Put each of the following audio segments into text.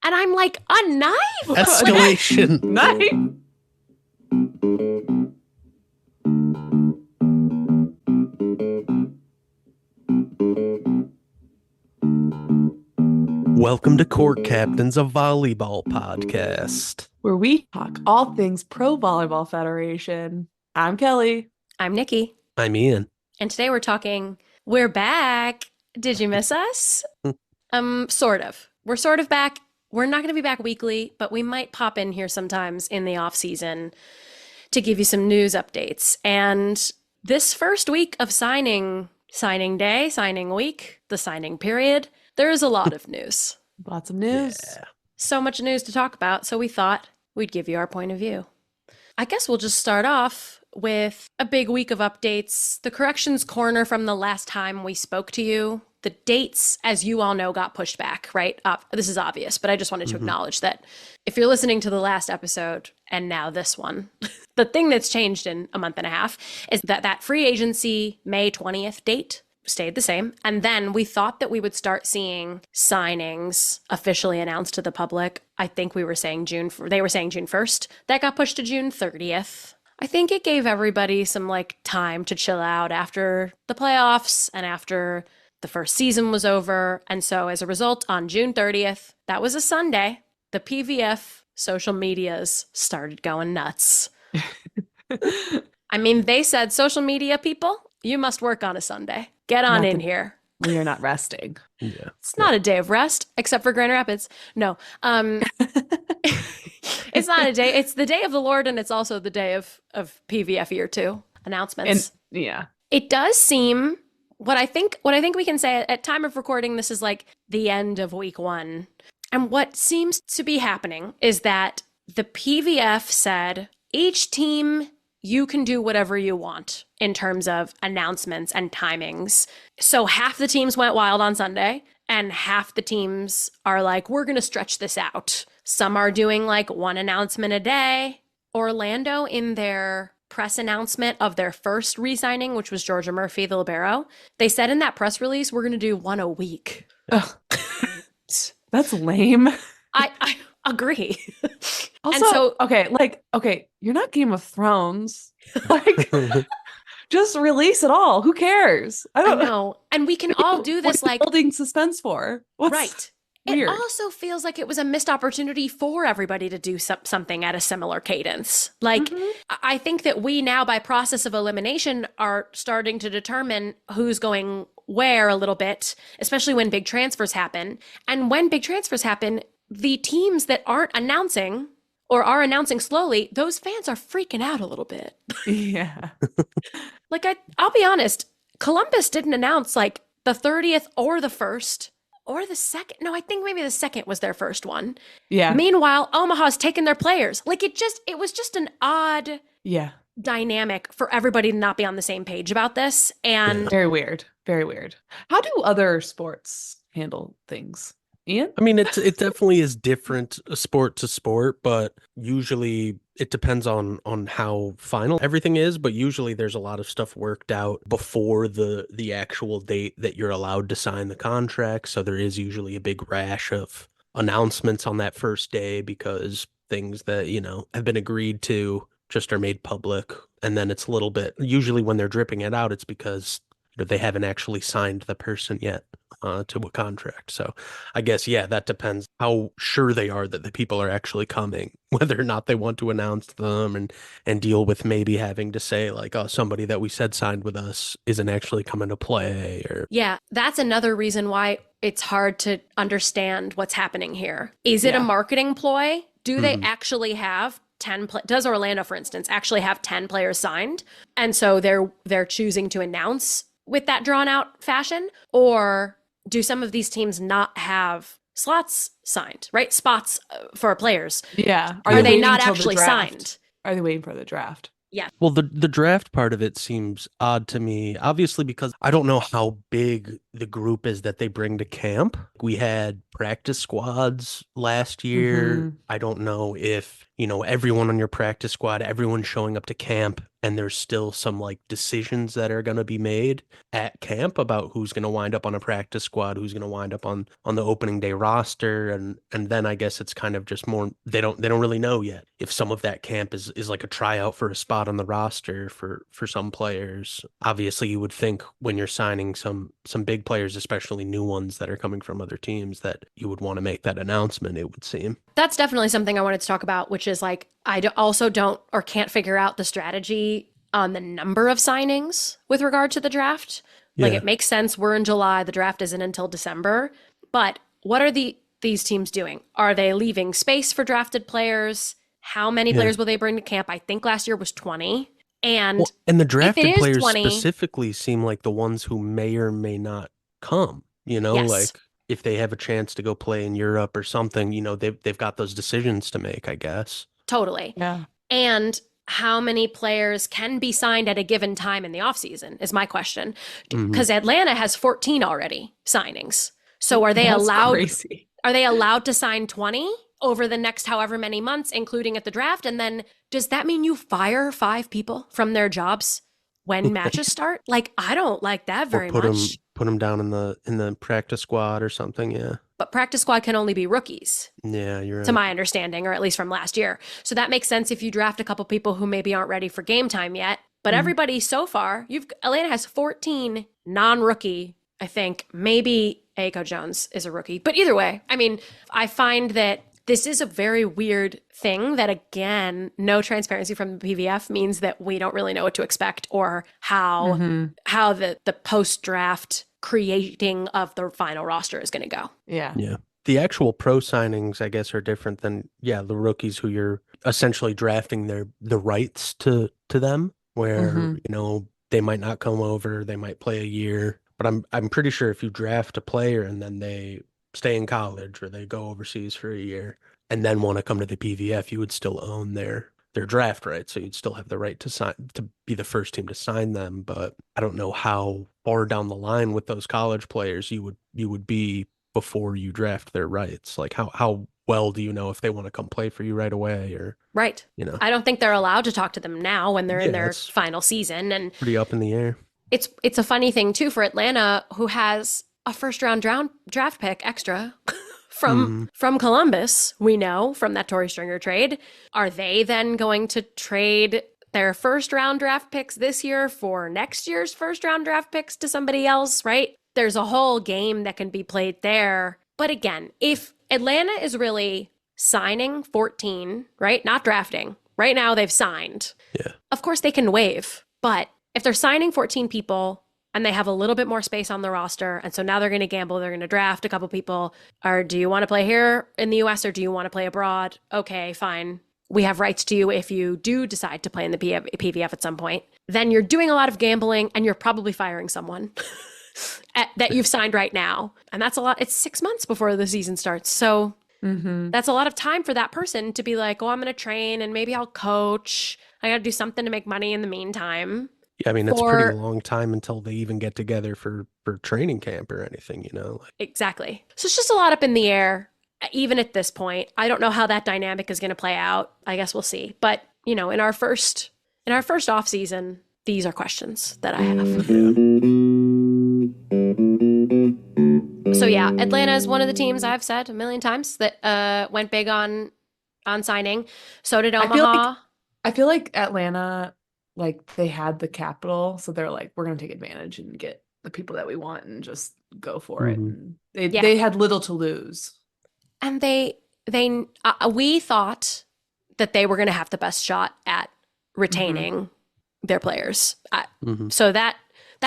And I'm like, a knife? Escalation. Knife. Welcome to Court Captains, a volleyball podcast. Where we talk all things Pro Volleyball Federation. I'm Kelly. I'm Nikki. I'm Ian. And today we're back. Did you miss us? Sort of. We're sort of back. We're not going to be back weekly, but we might pop in here sometimes in the off season to give you some news updates. And this first week of signing day, signing week, the signing period, there is a lot of news. Lots of news. Yeah. So much news to talk about, so we thought we'd give you our point of view. I guess we'll just start off with a big week of updates. The corrections corner from the last time we spoke to you. The dates, as you all know, got pushed back, right? This is obvious, but I just wanted to acknowledge that if you're listening to the last episode and now this one, the thing that's changed in a month and a half is that free agency May 20th date stayed the same. And then we thought that we would start seeing signings officially announced to the public. I think they were saying June 1st. That got pushed to June 30th. I think it gave everybody some time to chill out after the playoffs and after the first season was over. And so as a result, on June 30th, that was a Sunday, the PVF social medias started going nuts. I mean, they said, social media people, you must work on a Sunday. Get on in here. We are not resting. Yeah. It's not a day of rest, except for Grand Rapids. No. It's not a day. It's the day of the Lord, and it's also the day of PVF year 2 announcements. And yeah. It does seem, what I think we can say at time of recording, this is the end of week 1. And what seems to be happening is that the PVF said, each team, you can do whatever you want in terms of announcements and timings. So half the teams went wild on Sunday, and half the teams are we're going to stretch this out. Some are doing one announcement a day. Orlando, in their press announcement of their first re-signing, which was Georgia Murphy, the libero, they said in that press release, we're going to do one a week. That's lame. I agree. Also, okay, you're not Game of Thrones. Just release it all. Who cares? I don't know. And we can all do this building suspense for. Right. Weird. It also feels like it was a missed opportunity for everybody to do something at a similar cadence. I think that we now, by process of elimination, are starting to determine who's going where a little bit, especially when big transfers happen. And when big transfers happen, the teams that aren't announcing or are announcing slowly, those fans are freaking out a little bit. Yeah. I'll be honest, Columbus didn't announce the 30th or the 1st. Or the second. No, I think maybe the second was their first one. Yeah. Meanwhile, Omaha's taken their players. It was just an odd dynamic for everybody to not be on the same page about this. And very weird. Very weird. How do other sports handle things? Ian? I mean, it definitely is different sport to sport, but usually it depends on how final everything is. But usually there's a lot of stuff worked out before the actual date that you're allowed to sign the contract. So there is usually a big rash of announcements on that first day because things that, have been agreed to just are made public. And then it's a little bit, usually when they're dripping it out, it's because they haven't actually signed the person yet to a contract. So I guess, that depends how sure they are that the people are actually coming, whether or not they want to announce them and deal with maybe having to say somebody that we said signed with us isn't actually coming to play. Or yeah, that's another reason why it's hard to understand what's happening here. Is it a marketing ploy? Do they actually have 10 does Orlando, for instance, actually have 10 players signed? And so they're choosing to announce with that drawn out fashion? Or do some of these teams not have slots signed, right? Spots for players. Yeah. Are they not actually signed? Are they waiting for the draft? Yeah. Well, the draft part of it seems odd to me, obviously, because I don't know how big the group is that they bring to camp. We had practice squads last year. I don't know if, everyone on your practice squad, everyone showing up to camp and there's still some like decisions that are going to be made at camp about who's going to wind up on a practice squad, who's going to wind up on the opening day roster, and then I guess it's kind of just more they don't really know yet if some of that camp is like a tryout for a spot on the roster for some players. Obviously, you would think when you're signing some big players, especially new ones that are coming from other teams, that you would want to make that announcement, it would seem. That's definitely something I wanted to talk about, which is like, also don't or can't figure out the strategy on the number of signings with regard to the draft. Like, Yeah. it makes sense. We're in July. The draft isn't until December. But what are these teams doing? Are they leaving space for drafted players? How many Yeah. players will they bring to camp? I think last year was 20. And Well, and the if it drafted is players 20, specifically seem like the ones who may or may not come, yes, like if they have a chance to go play in Europe or something, they've got those decisions to make, I guess. totally. Yeah. And how many players can be signed at a given time in the offseason is my question. Mhm. Because Atlanta has 14 already signings. So are they That's allowed crazy. are they allowed to sign 20 over the next however many months, including at the draft? And then does that mean you fire 5 people from their jobs when matches start? Like, I don't like that Or very put them much. down in the practice squad or something. Yeah. But practice squad can only be rookies, Yeah, you're to right. my understanding, or at least from last year. So that makes sense if you draft a couple people who maybe aren't ready for game time yet. But Mhm. everybody so far, Atlanta has 14 non-rookie, I think. Maybe Aiko Jones is a rookie. But either way, I mean, I find that this is a very weird thing that, again, no transparency from the PVF means that we don't really know what to expect or how Mhm. the post-draft creating of the final roster is going to go. Yeah. Yeah. The actual pro signings, I guess, are different than, the rookies who you're essentially drafting the rights to them, where, Mhm. they might not come over, they might play a year. But I'm pretty sure if you draft a player and then they stay in college or they go overseas for a year and then want to come to the PVF, you would still own their draft rights. So you'd still have the right to be the first team to sign them. But I don't know how far down the line with those college players you would be before you draft their rights. Like how well do you know if they want to come play for you right away or, Right. I don't think they're allowed to talk to them now when they're in Yeah, their it's final season. And pretty up in the air. it's a funny thing too for Atlanta, who has a first round draft pick extra from Columbus. We know from that Torrey Stringer trade. Are they then going to trade their first round draft picks this year for next year's first round draft picks to somebody else? Right? There's a whole game that can be played there. But again, if Atlanta is really signing 14, right? Not drafting. Right now they've signed. Yeah. Of course they can waive, but if they're signing 14 people and they have a little bit more space on the roster, and so now they're going to gamble, they're going to draft a couple people, or do you want to play here in the US or do you want to play abroad? Okay, fine. We have rights to you if you do decide to play in the PVF at some point. Then you're doing a lot of gambling and you're probably firing someone that you've signed right now. And that's a lot. It's 6 months before the season starts. So that's a lot of time for that person to be like, oh, I'm going to train and maybe I'll coach. I got to do something to make money in the meantime. Yeah, I mean, it's a pretty long time until they even get together for training camp or anything, Exactly. So it's just a lot up in the air, even at this point. I don't know how that dynamic is going to play out. I guess we'll see. But, in our first off season, these are questions that I have. So yeah, Atlanta is one of the teams I've said a million times that went big on signing. So did Omaha. I feel like Atlanta, like, they had the capital, so they're like, we're gonna take advantage and get the people that we want and just go for it. And they had little to lose. And we thought that they were going to have the best shot at retaining their players. So that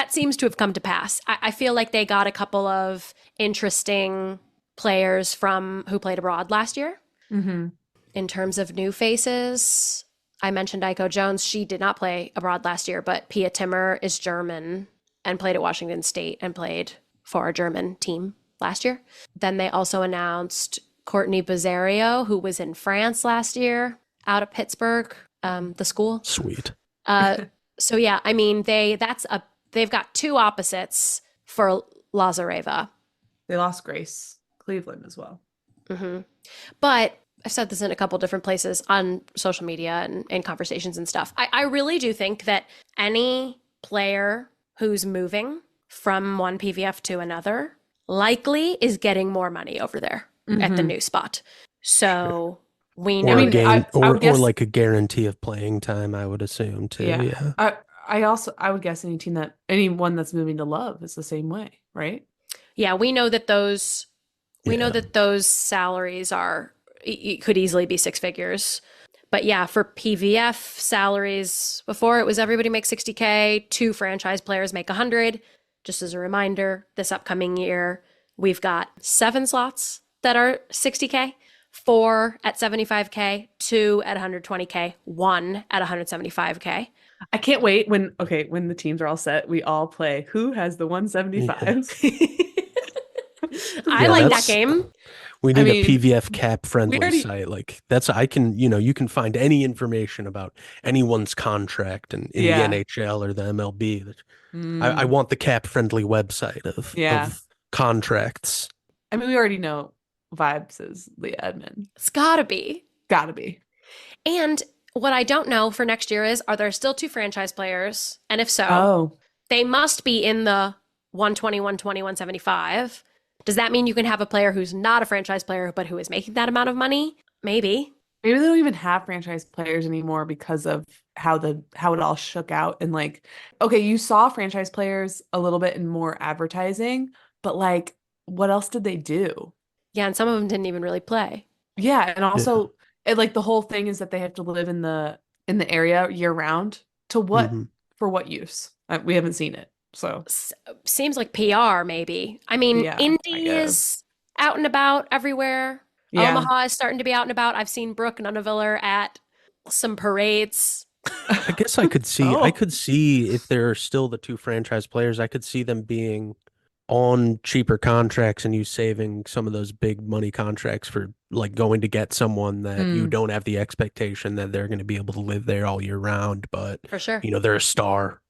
seems to have come to pass. I feel like they got a couple of interesting players who played abroad last year. In terms of new faces, I mentioned Aiko Jones. She did not play abroad last year, but Pia Timmer is German and played at Washington State and played for a German team last year. Then they also announced Courtney Bazzario, who was in France last year, out of Pittsburgh, the school. Sweet. So yeah, I mean, they've got two opposites for Lazareva. They lost Grace Cleveland as well. But I've said this in a couple different places on social media and in conversations and stuff. I really do think that any player who's moving from one PVF to another likely is getting more money over there at the new spot. So we know or like a guarantee of playing time, I would assume too. Yeah. I would guess anyone that's moving to Love is the same way, right? Yeah, we know that those salaries could easily be six figures. But yeah, for PVF salaries, before it was everybody makes 60K, 2 franchise players make 100. Just as a reminder, this upcoming year, we've got 7 slots that are 60K, 4 at 75K, 2 at 120K, 1 at 175K. I can't wait when the teams are all set, we all play who has the 175s. I like that game. We need a PVF cap friendly site. Like you can find any information about anyone's contract in the NHL or the MLB. I want the cap friendly website of contracts. I mean, we already know Vibes is Leah Edmond. It's gotta be. And what I don't know for next year is, are there still 2 franchise players? And if so, they must be in the 120, 120, 175. Does that mean you can have a player who's not a franchise player, but who is making that amount of money? Maybe they don't even have franchise players anymore because of how it all shook out. And like, okay, you saw franchise players a little bit in more advertising, but like, what else did they do? Yeah, and some of them didn't even really play. Yeah, and also, like the whole thing is that they have to live in the area year round. To what? For what use? We haven't seen it. So seems like PR maybe. I mean, Indy is out and about everywhere. Yeah. Omaha is starting to be out and about. I've seen Brooke Nuneviller at some parades. I guess I could see I could see if there are still the 2 franchise players, I could see them being on cheaper contracts and you saving some of those big money contracts for like going to get someone that you don't have the expectation that they're going to be able to live there all year round, but for sure, they're a star.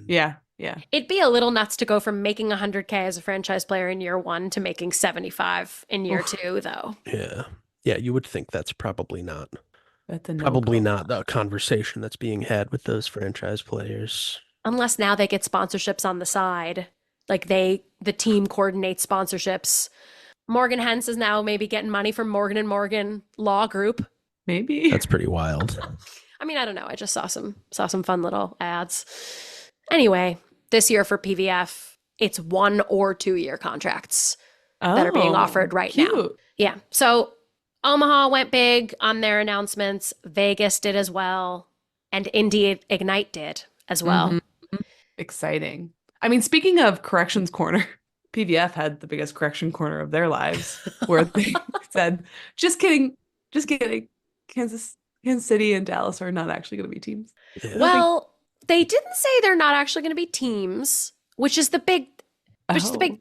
Yeah. It'd be a little nuts to go from making 100K as a franchise player in year 1 to making 75 in year 2, though. Yeah, you would think that's probably not the conversation that's being had with those franchise players. Unless now they get sponsorships on the side. Like the team coordinates sponsorships. Morgan Hens is now maybe getting money from Morgan & Morgan Law Group. Maybe. That's pretty wild. I mean, I don't know. I just saw some fun little ads. Anyway, this year for PVF, it's 1 or 2 year contracts that are being offered right now. Yeah. So Omaha went big on their announcements. Vegas did as well. And Indy Ignite did as well. Exciting. I mean, speaking of corrections corner, PVF had the biggest correction corner of their lives where they said, just kidding. Kansas City and Dallas are not actually going to be teams. Yeah. Well, they didn't say they're not actually going to be teams, which is the big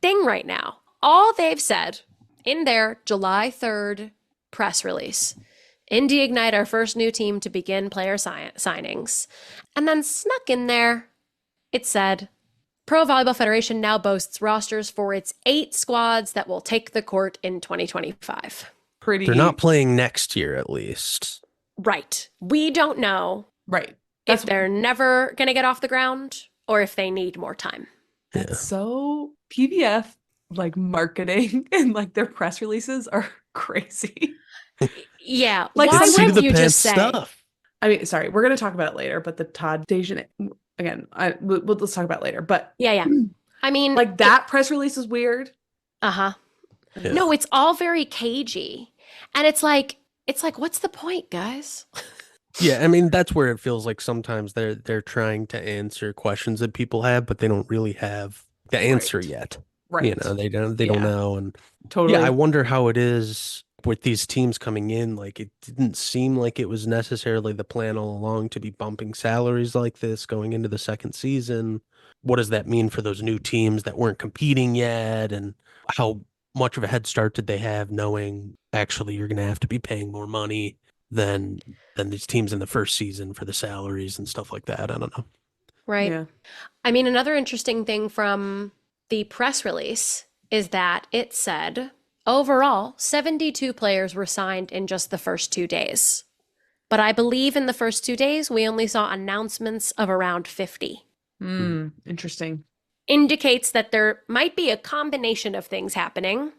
thing right now. All they've said in their July 3rd press release, Indy Ignite, our first new team to begin player signings. And then snuck in there, it said, Pro Volleyball Federation now boasts rosters for its 8 squads that will take the court in 2025. They're not playing next year, at least. Right. We don't know. Right. If they're never going to get off the ground or if they need more time. That's so PVF, like marketing and like their press releases are crazy. Yeah. Like, why wouldn't you just say? Stuff. I mean, sorry, we're going to talk about it later, but the Todd Dejan, again, let's talk about it later. But yeah. I mean, like that press release is weird. Yeah. No, it's all very cagey. And it's like, what's the point, guys? Yeah, I mean, that's where it feels like sometimes they're trying to answer questions that people have, but they don't really have the answer yet. Right. They don't know. And totally. Yeah, I wonder how it is with these teams coming in. Like, it didn't seem like it was necessarily the plan all along to be bumping salaries like this going into the second season. What does that mean for those new teams that weren't competing yet? And how much of a head start did they have knowing actually you're going to have to be paying more money than these teams in the first season for the salaries and stuff like that? I don't know. Right. Yeah. I mean, another interesting thing from the press release is that it said Overall, 72 players were signed in just the first 2 days. But I believe in the first 2 days, we only saw announcements of around 50. Interesting. Indicates that there might be a combination of things happening.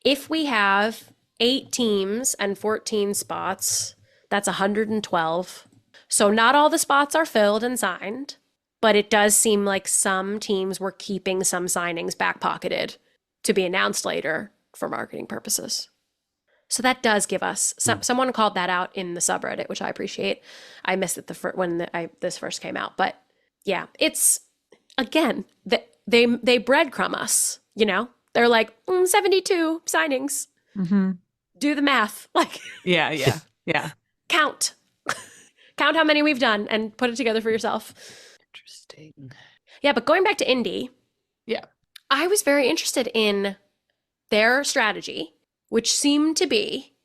If we have 8 teams and 14 spots, that's 112. So not all the spots are filled and signed, but it does seem like some teams were keeping some signings back pocketed to be announced later for marketing purposes. So that does give us someone called that out in the subreddit, which I appreciate. I missed it when this first came out, but yeah, it's again they breadcrumb us. You know, they're like 72 signings. Do the math, like yeah. Count how many we've done and put it together for yourself. Interesting. Yeah, but going back to Indy, I was very interested in their strategy, which seemed to be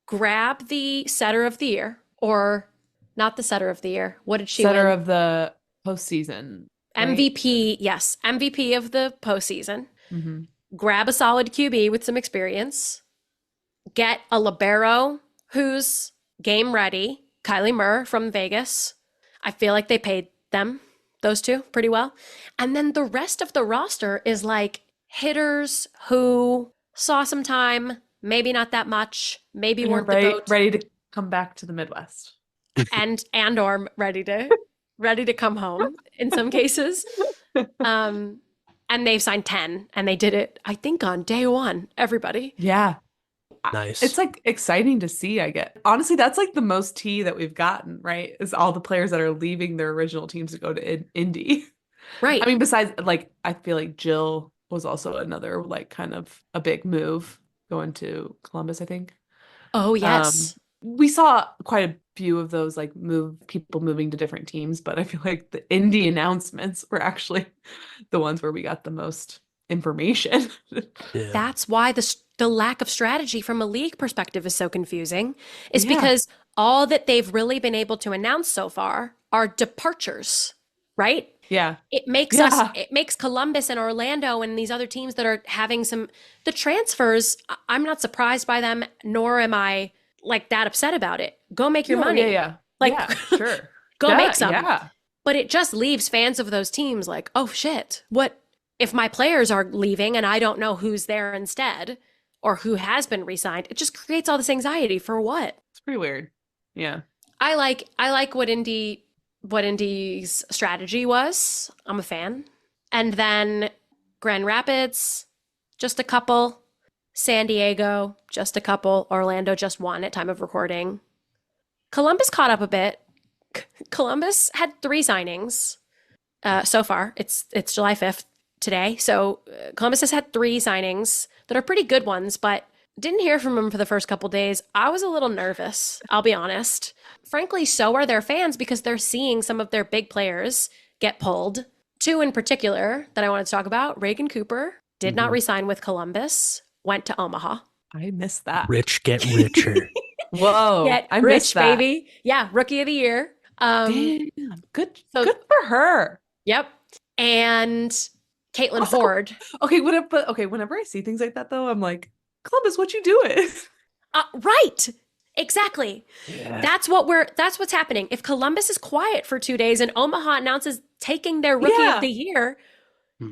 grab the setter of the year, or not the setter of the year. What did she win? Setter of the postseason. MVP, right? Yes. MVP of the postseason. Grab a solid QB with some experience. Get a libero who's game ready. Kylie Murr from Vegas. I feel like they paid them, those two, pretty well. And then the rest of the roster is like hitters who saw some time, maybe not that much, maybe weren't the GOAT. Ready to come back to the Midwest. and or ready to come home in some cases. And they've signed 10 and they did it, I think, on day one, everybody. Yeah. Nice. It's like exciting to see, I get. Honestly, that's like the most tea that we've gotten, right? Is all the players that are leaving their original teams to go to Indy. Right. I mean, besides, like, I feel like Jill was also another, like, kind of a big move going to Columbus, I think. Oh, yes. We saw quite a few of those, like, people moving to different teams, but I feel like the Indy announcements were actually the ones where we got the most information. Yeah. That's why the lack of strategy from a league perspective is so confusing, is because all that they've really been able to announce so far are departures, right? Yeah. It makes Columbus and Orlando and these other teams that are having the transfers, I'm not surprised by them, nor am I like that upset about it. Go make your money. Yeah. Like, sure. Go make some. Yeah. But it just leaves fans of those teams like, oh shit, what if my players are leaving and I don't know who's there instead or who has been re-signed? It just creates all this anxiety for what? It's pretty weird. Yeah. I like what Indy's strategy was. I'm a fan. And then Grand Rapids, just a couple. San Diego, just a couple. Orlando, just one at time of recording. Columbus caught up a bit. Columbus had 3 signings so far. It's July 5th today. So Columbus has had 3 signings that are pretty good ones, but didn't hear from them for the first couple days. I was a little nervous, I'll be honest. Frankly, so are their fans because they're seeing some of their big players get pulled. 2 in particular that I wanted to talk about. Reagan Cooper did not re-sign with Columbus, went to Omaha. I missed that. Rich get richer. Whoa. I missed that. Baby. Yeah, rookie of the year. Damn, good for her. Yep. And Caitlin Horde. Okay, whenever I see things like that though, I'm like, Columbus, what you doing? Right. Exactly. Yeah. That's what's happening. If Columbus is quiet for 2 days and Omaha announces taking their rookie of the year,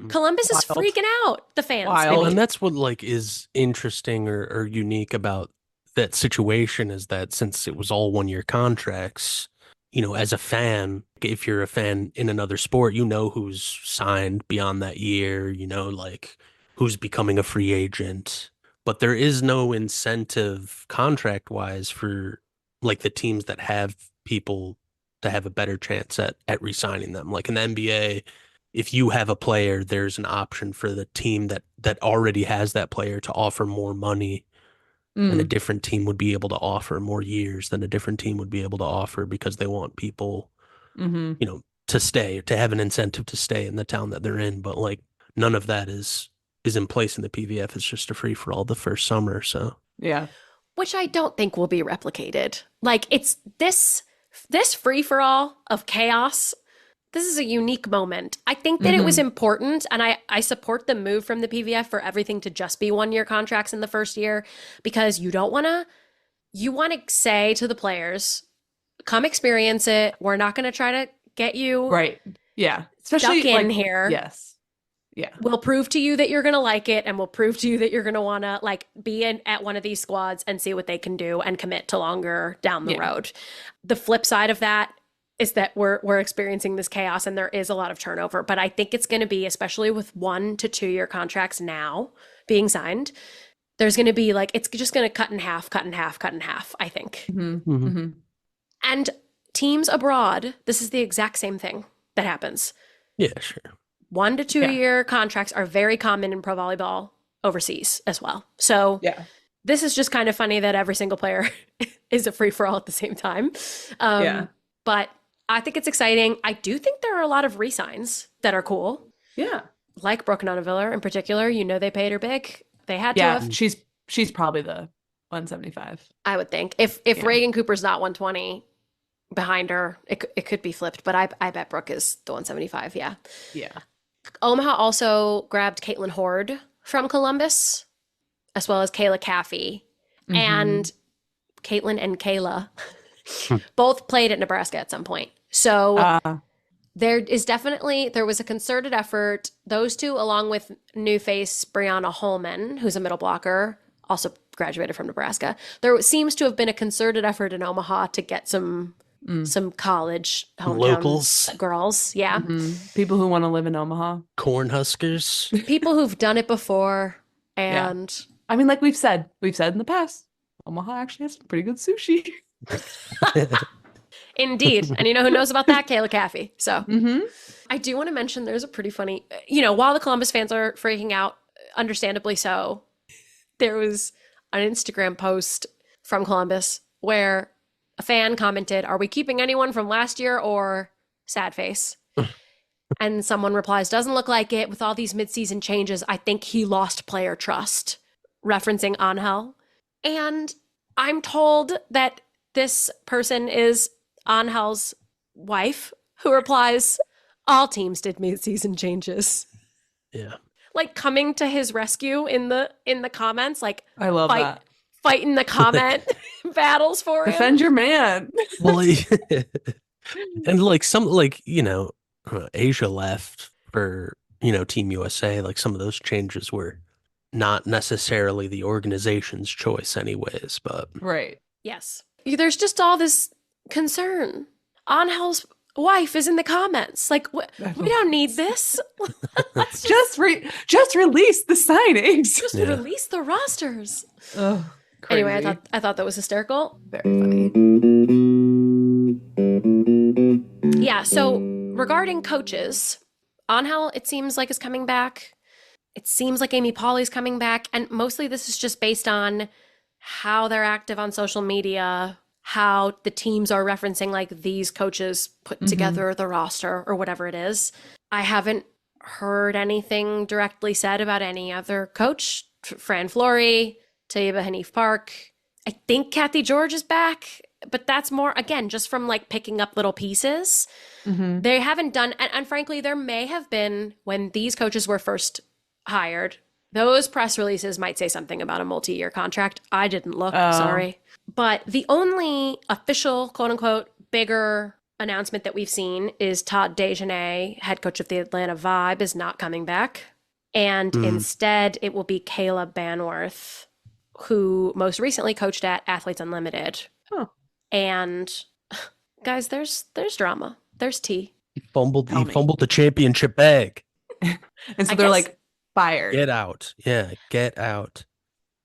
Columbus is freaking out, the fans. Well, and that's what like is interesting or unique about that situation is that since it was all 1-year contracts, you know, as a fan, if you're a fan in another sport, you know who's signed beyond that year, you know, like who's becoming a free agent. But there is no incentive contract-wise for like the teams that have people to have a better chance at re-signing them. Like in the NBA, if you have a player, there's an option for the team that already has that player to offer more money. And a different team would be able to offer more years than a different team would be able to offer because they want people, you know, to stay, to have an incentive to stay in the town that they're in. But like none of that is in place in the PVF. It's just a free for all the first summer. So yeah, which I don't think will be replicated. Like it's this free for all of chaos this is a unique moment. I think that it was important, and I support the move from the PVF for everything to just be 1-year contracts in the first year, because you want to say to the players, come experience it. We're not going to try to get you right. Yeah. Especially stuck in here. Yes. Yeah. We'll prove to you that you're going to like it, and we'll prove to you that you're going to want to like be at one of these squads and see what they can do and commit to longer down the road. The flip side of that is that we're experiencing this chaos and there is a lot of turnover, but I think it's going to be, especially with 1 to 2 year contracts now being signed, there's going to be like, it's just going to cut in half, I think. And teams abroad, this is the exact same thing that happens. Yeah, sure. 1 to 2 year contracts are very common in pro volleyball overseas as well. So this is just kind of funny that every single player is a free-for-all at the same time. But I think it's exciting. I do think there are a lot of re-signs that are cool. Yeah. Like Brooke Nonaviller in particular. You know, they paid her big. They had to have. She's probably the 175. I would think. If Reagan Cooper's not 120 behind her, it could be flipped. But I bet Brooke is the 175, yeah. Yeah. Omaha also grabbed Caitlin Horde from Columbus, as well as Kayla Caffey. And Caitlin and Kayla both played at Nebraska at some point. So there was a concerted effort. Those two, along with new face Brianna Holman, who's a middle blocker, also graduated from Nebraska. There seems to have been a concerted effort in Omaha to get some college hometown locals, girls. Yeah. People who want to live in Omaha. Cornhuskers. People who've done it before. And I mean, like we've said in the past, Omaha actually has some pretty good sushi. Indeed. And you know who knows about that? Kayla Caffey. So I do want to mention there's a pretty funny, while the Columbus fans are freaking out, understandably so, there was an Instagram post from Columbus where a fan commented, "Are we keeping anyone from last year or sad face?" And someone replies, "Doesn't look like it. With all these midseason changes, I think he lost player trust," referencing Angel. And I'm told that this person is Angel's wife, who replies, "All teams did midseason changes." Yeah. Like coming to his rescue in the comments, like I love that. Fighting the comment battles for him. Defend your man. Well, and like Asia left for, Team USA. Like some of those changes were not necessarily the organization's choice anyways, but. Right. Yes. There's just all this concern. Angel's wife is in the comments. Like, we don't need this. just release the signings. Just release the rosters. Ugh, crazy. Anyway, I thought that was hysterical. Very funny. Yeah, so regarding coaches, Angel, it seems like, is coming back. It seems like Amy Pauley's coming back. And mostly this is just based on how they're active on social media, how the teams are referencing like these coaches put together the roster or whatever it is. I haven't heard anything directly said about any other coach. Fran Flory, Taiba Hanif Park. I think Kathy George is back, but that's more, again, just from like picking up little pieces. They haven't done, and frankly, there may have been, when these coaches were first hired, those press releases might say something about a multi-year contract. I didn't look, sorry. But the only official, quote unquote, bigger announcement that we've seen is Todd Dejanay, head coach of the Atlanta Vibe, is not coming back. And instead, it will be Kayla Banworth, who most recently coached at Athletes Unlimited. And guys, there's drama. There's tea. He fumbled the championship bag. And so they're like, fired. Get out. Yeah, get out.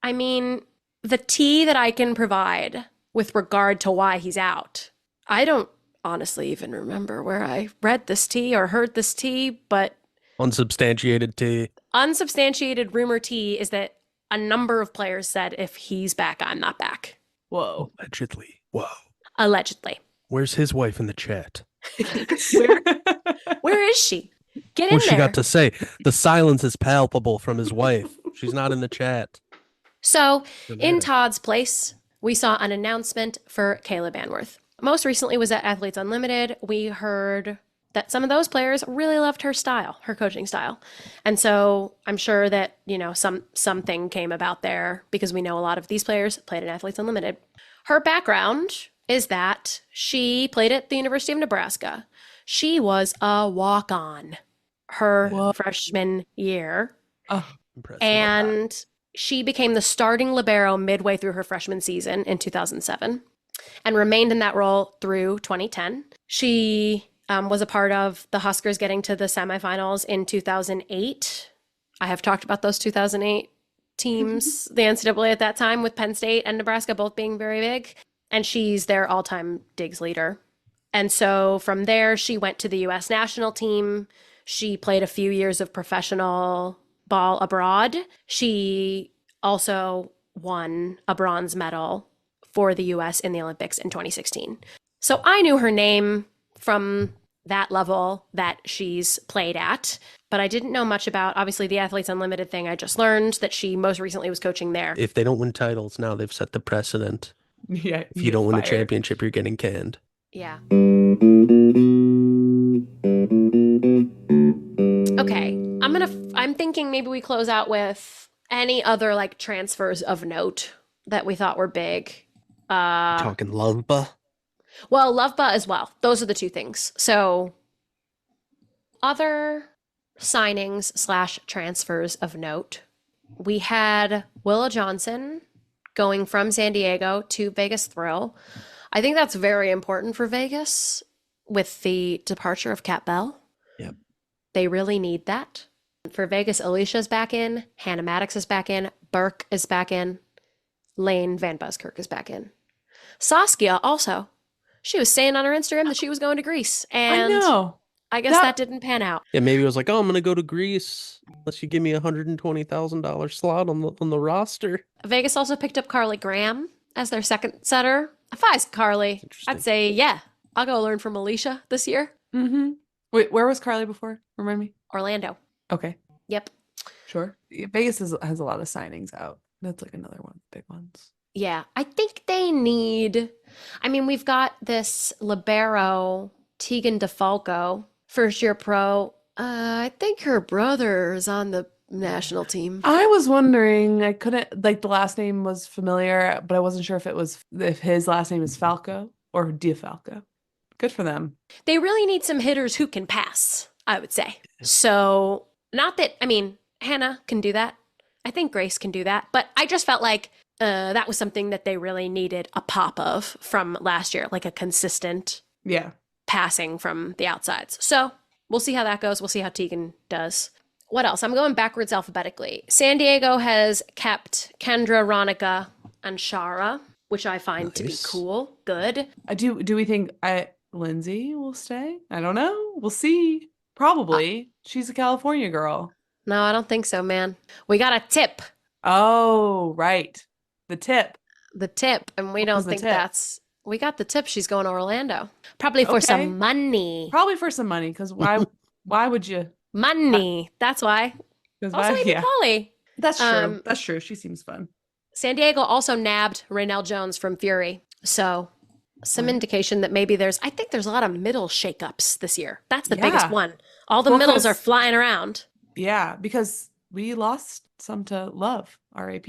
I mean, the tea that I can provide with regard to why he's out, I don't honestly even remember where I read this tea or heard this tea, but unsubstantiated tea. Unsubstantiated rumor tea is that a number of players said, if he's back, I'm not back. Whoa. Allegedly. Whoa. Allegedly. Where's his wife in the chat? Where is she? Get in there. What's she got to say? The silence is palpable from his wife. She's not in the chat. So, in Todd's place, we saw an announcement for Kayla Banworth. Most recently was at Athletes Unlimited. We heard that some of those players really loved her style, her coaching style. And so I'm sure that, something came about there because we know a lot of these players played at Athletes Unlimited. Her background is that she played at the University of Nebraska. She was a walk-on her freshman year. Oh, impressive. And she became the starting libero midway through her freshman season in 2007 and remained in that role through 2010. She was a part of the Huskers getting to the semifinals in 2008. I have talked about those 2008 teams, the NCAA at that time, with Penn State and Nebraska both being very big. And she's their all-time digs leader. And so from there, she went to the U.S. national team. She played a few years of professional ball abroad. She also won a bronze medal for the U.S. in the Olympics in 2016. So I knew her name from that level that she's played at, but I didn't know much about, obviously, the Athletes Unlimited thing. I just learned that she most recently was coaching there. If they don't win titles now, they've set the precedent. Yeah. If you don't win a championship, you're getting canned. Yeah. Okay. I'm thinking maybe we close out with any other like transfers of note that we thought were big. Talking Loveba? Well, Loveba as well. Those are the two things. So other signings / transfers of note. We had Willa Johnson going from San Diego to Vegas Thrill. I think that's very important for Vegas with the departure of Kat Bell. Yep. They really need that. For Vegas, Alicia's back in. Hannah Maddox is back in. Burke is back in. Lane Van Buskirk is back in. Saskia also. She was saying on her Instagram that she was going to Greece. And I know. I guess that didn't pan out. Yeah, maybe it was like, oh, I'm going to go to Greece unless you give me $120,000 slot on the roster. Vegas also picked up Carly Graham as their second setter. If I was Carly, I'd say, yeah, I'll go learn from Alicia this year. Mm-hmm. Wait, where was Carly before? Remind me. Orlando. Okay. Yep. Sure. Vegas has a lot of signings out. That's like another one of the big ones. Yeah. I think they need, we've got this libero, Tegan DeFalco, first year pro. I think her brother is on the national team. I was wondering, I couldn't, like, the last name was familiar, but I wasn't sure if his last name is Falco or DiFalco. Good for them. They really need some hitters who can pass, I would say. So, not that, Hannah can do that. I think Grace can do that. But I just felt like that was something that they really needed a pop of from last year, like a consistent passing from the outsides. So, we'll see how that goes. We'll see how Tegan does. What else? I'm going backwards alphabetically. San Diego has kept Kendra, Ronica, and Shara, which I find to be cool. Good. Do we think Lindsay will stay? I don't know. We'll see. Probably. She's a California girl. No, I don't think so, man. We got a tip. Oh, right. The tip. And we don't think that's... We got the tip. She's going to Orlando. Probably for some money. Probably for some money, because why would you... Money. That's why. Also, maybe Polly. That's true. That's true. She seems fun. San Diego also nabbed Raynell Jones from Fury. So some indication that maybe I think there's a lot of middle shakeups this year. That's the biggest one. All the middles are flying around. Yeah, because we lost some to Love, RAP.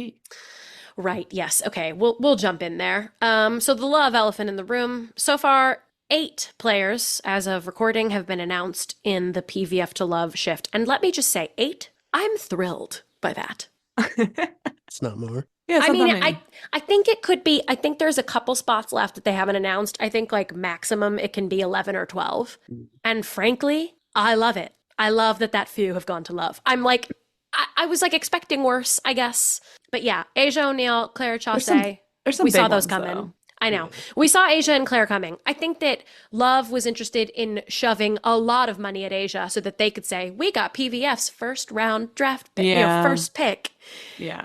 Right. Yes. Okay. We'll jump in there. So the Love elephant in the room. So far, 8 players, as of recording, have been announced in the PVF to Love shift. And let me just say, 8, I'm thrilled by that. It's not more. Yeah, I think it could be, I think there's a couple spots left that they haven't announced. I think like maximum it can be 11 or 12. And frankly, I love it. I love that few have gone to Love. I'm like, I was like expecting worse, I guess. But yeah, Asia O'Neal, Claire Chaussee, we saw those coming. Though. I know. We saw Asia and Claire coming. I think that Love was interested in shoving a lot of money at Asia so that they could say, we got PVF's first round draft pick, first pick. Yeah.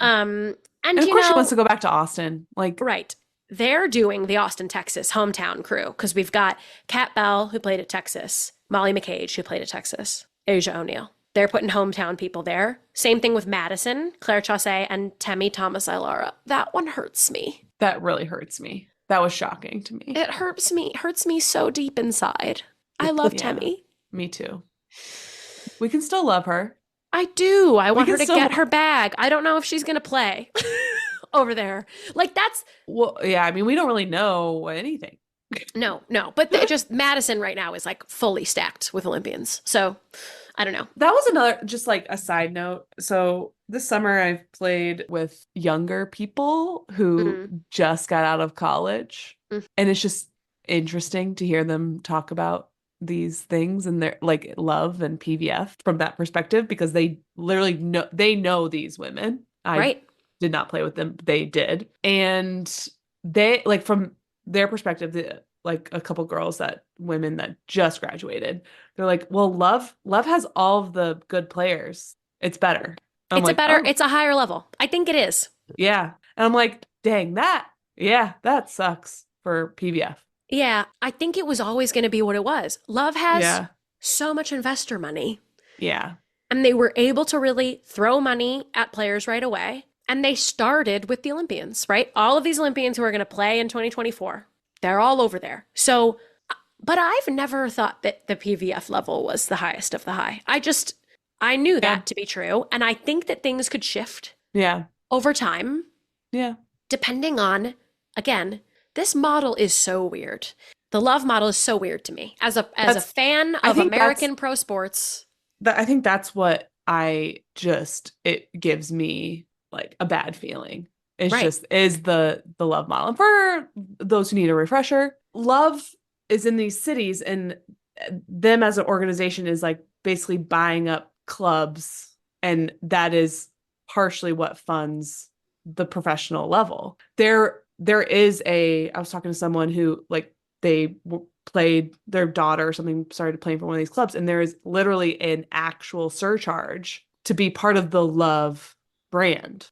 And of course she wants to go back to Austin. Right. They're doing the Austin, Texas hometown crew because we've got Kat Bell, who played at Texas, Molly McCage, who played at Texas, Asia O'Neal. They're putting hometown people there. Same thing with Madison, Claire Chaussee, and Temi Thomas-Ilara. That one hurts me. That really hurts me. That was shocking to me. It hurts me so deep inside. I love Temi. Me too. We can still love her. I do. I want her to get her bag. I don't know if she's going to play over there. Like that's. Well, yeah, I mean, we don't really know anything. No. But just Madison right now is like fully stacked with Olympians. So I don't know. That was another, just like a side note. So this summer I've played with younger people who just got out of college. And it's just interesting to hear them talk about these things and their like love and PVF from that perspective, because they literally know these women. I did not play with them. They did. And they like from their perspective, like a couple women that just graduated, they're like, well, love has all of the good players. It's better. It's a higher level. I think it is. Yeah. And I'm like, dang, that sucks for PVF. Yeah. I think it was always going to be what it was. Love has so much investor money. Yeah. And they were able to really throw money at players right away. And they started with the Olympians, right? All of these Olympians who are going to play in 2024, they're all over there. So, but I've never thought that the PVF level was the highest of the high. I knew that to be true. And I think that things could shift over time. Yeah. Depending on, again, this model is so weird. The love model is so weird to me. As a fan of American pro sports. I think that's what it gives me like a bad feeling. It's is the love model. And for those who need a refresher, love is in these cities, and them as an organization is like basically buying up clubs, and that is partially what funds the professional level. There is I was talking to someone who like they played, their daughter or something started playing for one of these clubs, and there is literally an actual surcharge to be part of the love brand.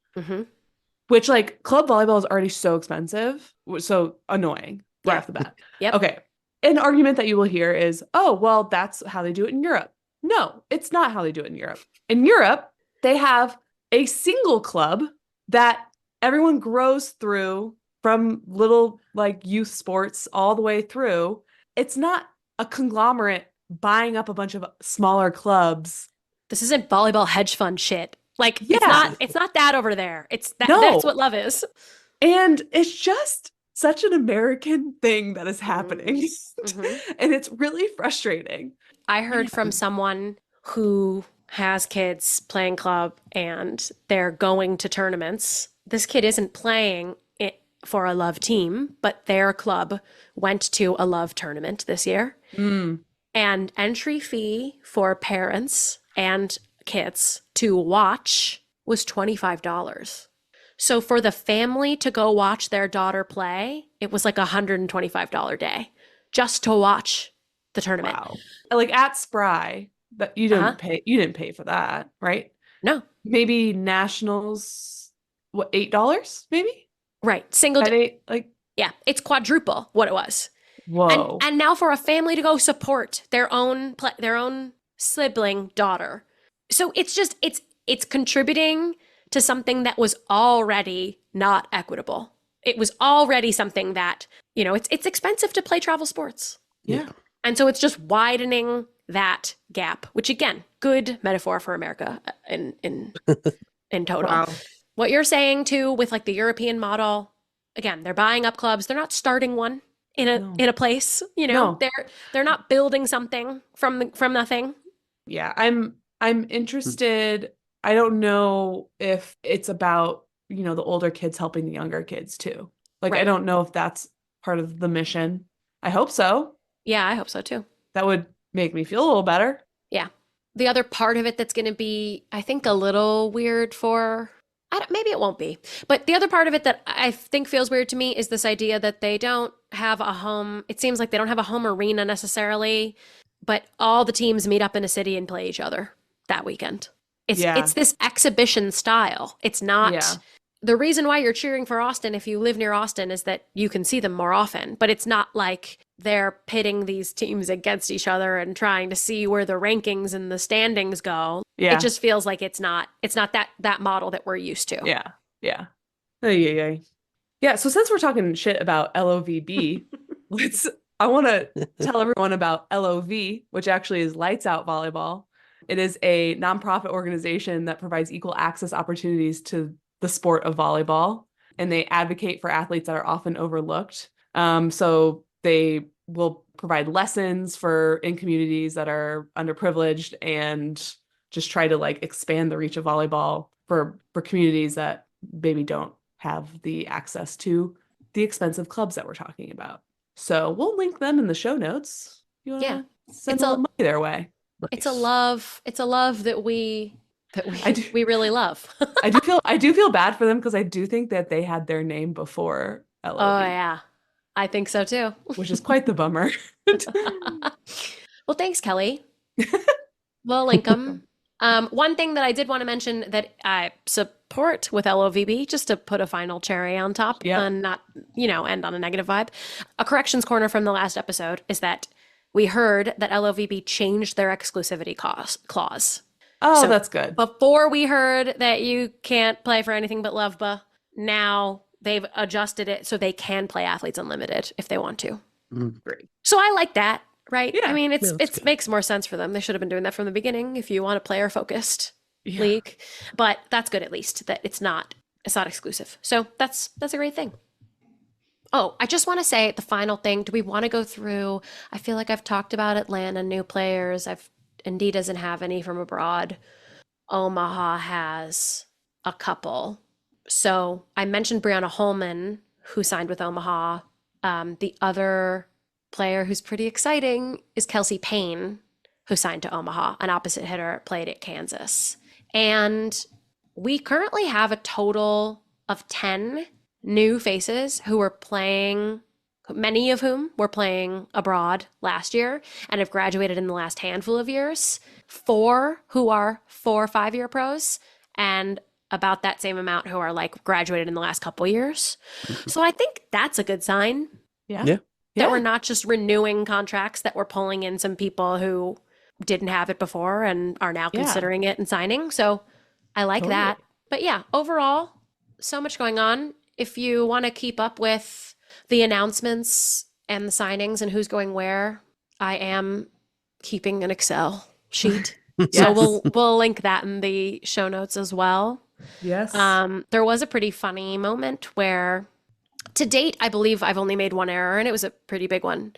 Which like club volleyball is already so expensive, so annoying right off the bat. Okay. An argument that you will hear is, oh, well, that's how they do it in Europe. No, it's not how they do it in Europe. In Europe, they have a single club that everyone grows through from little like youth sports all the way through. It's not a conglomerate buying up a bunch of smaller clubs. This isn't volleyball hedge fund shit. Like, it's not that over there. It's that. No. That's what love is. And it's just such an American thing that is happening. And it's really frustrating. I heard from someone who has kids playing club and they're going to tournaments. This kid isn't playing it for a love team, but their club went to a love tournament this year. And entry fee for parents and kids to watch was $25. So for the family to go watch their daughter play, it was like $125 day just to watch the tournament. Wow. Like at Spry, but you didn't pay for that, right? No. Maybe nationals, what, $8 maybe? Right. Single day. Like, yeah, it's quadruple what it was. Whoa. And now for a family to go support their own sibling daughter. So it's just, it's contributing to something that was already not equitable. It was already something that, it's expensive to play travel sports. Yeah. And so it's just widening that gap, which again, good metaphor for America in total. Wow. What you're saying too with like the European model, again, they're buying up clubs. They're not starting one in a place, No. They're not building something from nothing. Yeah, I'm interested. I don't know if it's about, the older kids helping the younger kids too. Like, I don't know if that's part of the mission. I hope so. Yeah, I hope so too. That would make me feel a little better. Yeah. The other part of it that's going to be, I think, a little weird maybe it won't be. But the other part of it that I think feels weird to me is this idea that they don't have a home. It seems like they don't have a home arena necessarily, but all the teams meet up in a city and play each other that weekend. It's this exhibition style. It's not the reason why you're cheering for Austin if you live near Austin is that you can see them more often, but it's not like they're pitting these teams against each other and trying to see where the rankings and the standings go. Yeah. It just feels like it's not that model that we're used to. Yeah. Yeah. Yeah. So since we're talking shit about LOVB, let's I want to tell everyone about LOV, which actually is Lights Out Volleyball. It is a nonprofit organization that provides equal access opportunities to the sport of volleyball, and they advocate for athletes that are often overlooked. So they will provide lessons in communities that are underprivileged and just try to like expand the reach of volleyball for communities that maybe don't have the access to the expensive clubs that we're talking about. So we'll link them in the show notes. You want to send a little money their way? Nice. It's a love that we we really love. I do feel bad for them because I do think that they had their name before LOV. Oh yeah, I think so too. Which is quite the bummer. Well, thanks, Kelly. We'll link them. One thing that I did want to mention that I support with LOVB, just to put a final cherry on top and not, end on a negative vibe. A corrections corner from the last episode is that we heard that LOVB changed their exclusivity clause. Oh, so that's good. Before we heard that you can't play for anything but LOVBA, now they've adjusted it so they can play Athletes Unlimited if they want to. Great. So I like that. Right? Yeah, I mean, it makes more sense for them. They should have been doing that from the beginning if you want a player-focused league. But that's good, at least, that it's not exclusive. So that's a great thing. Oh, I just want to say the final thing. Do we want to go through? I feel like I've talked about Atlanta new players. Indy doesn't have any from abroad. Omaha has a couple. So I mentioned Brianna Holman, who signed with Omaha. The other player who's pretty exciting is Kelsey Payne, who signed to Omaha, an opposite hitter, played at Kansas. And we currently have a total of 10 new faces who are playing, many of whom were playing abroad last year and have graduated in the last handful of years. 4 who are 4 or 5-year pros, and about that same amount who are like graduated in the last couple years. So I think that's a good sign. Yeah. That we're not just renewing contracts, that we're pulling in some people who didn't have it before and are now considering it and signing. So I like that. But yeah, overall, so much going on. If you want to keep up with the announcements and the signings and who's going where, I am keeping an Excel sheet. So we'll link that in the show notes as well. Yes. There was a pretty funny moment where, to date, I believe I've only made one error, and it was a pretty big one,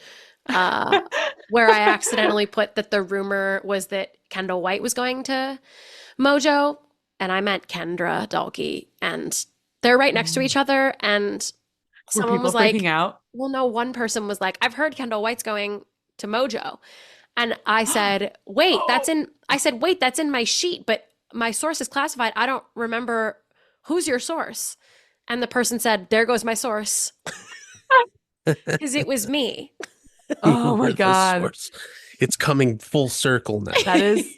where I accidentally put that the rumor was that Kendall White was going to Mojo, and I meant Kendra Dalkey, and they're right next to each other, and someone was like, out? Well, no, one person was like, I've heard Kendall White's going to Mojo. And I said, wait, that's in my sheet, but my source is classified. I don't remember. Who's your source? And the person said, there goes my source. Because it was me. Oh my God. It's coming full circle now. That is.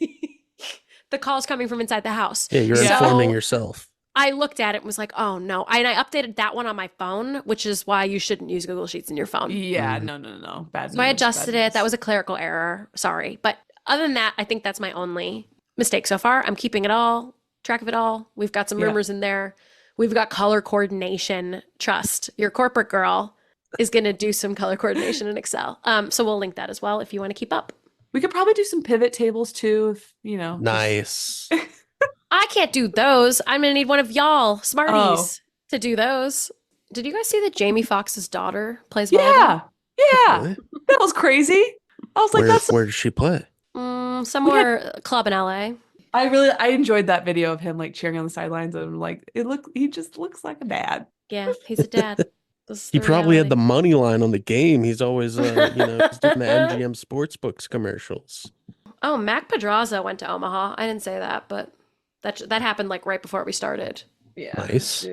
The call's coming from inside the house. Yeah, you're informing yourself. I looked at it and was like, oh no. And I updated that one on my phone, which is why you shouldn't use Google Sheets in your phone. Yeah, no. Bad news. So I adjusted it. That was a clerical error. Sorry. But other than that, I think that's my only mistake so far. I'm keeping it all, track of it all. We've got some rumors in there. We've got color coordination. Trust. Your corporate girl is going to do some color coordination in Excel. So we'll link that as well if you want to keep up. We could probably do some pivot tables too, if Nice. I can't do those. I'm going to need one of y'all smarties to do those. Did you guys see that Jamie Foxx's daughter plays volleyball? Yeah. Really? That was crazy. I was like, where does she play? Somewhere club in LA. I enjoyed that video of him like cheering on the sidelines, and like he just looks like a dad. Yeah, he's a dad. He probably had the money line on the game. He's always he's doing the MGM Sportsbooks commercials. Oh, Mac Pedraza went to Omaha. I didn't say that, but that happened like right before we started. Yeah. Nice.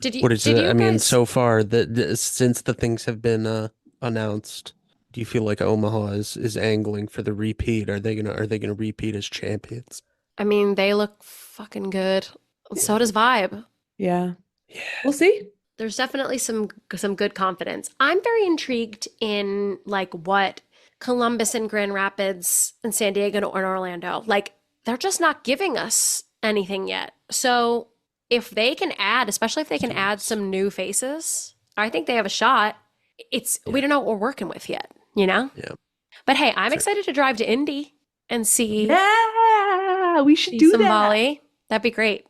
Did you? What is it? I mean, so far since the things have been announced, do you feel like Omaha is angling for the repeat? Are they gonna repeat as champions? I mean, they look fucking good. So does Vibe. Yeah. We'll see. There's definitely some good confidence. I'm very intrigued in like what Columbus and Grand Rapids and San Diego and Orlando, like they're just not giving us anything yet. So if they can add, especially if they can add some new faces, I think they have a shot. we don't know what we're working with yet, you know? Yeah. But hey, I'm excited to drive to Indy and see. Yeah, we should do some that. volley. That'd be great.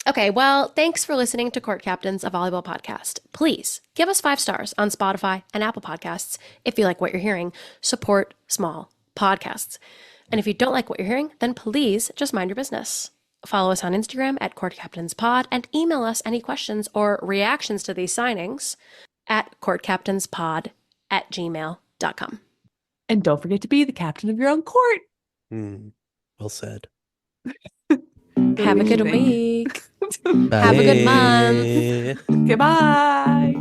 Okay, well, thanks for listening to Court Captains, a volleyball podcast. Please give us 5 stars on Spotify and Apple Podcasts if you like what you're hearing. Support small podcasts. And if you don't like what you're hearing, then please just mind your business. Follow us on Instagram at Court Captains Pod and email us any questions or reactions to these signings at courtcaptainspod@gmail.com. And don't forget to be the captain of your own court. Well said. Have a good week. Bye. Have a good month. Goodbye.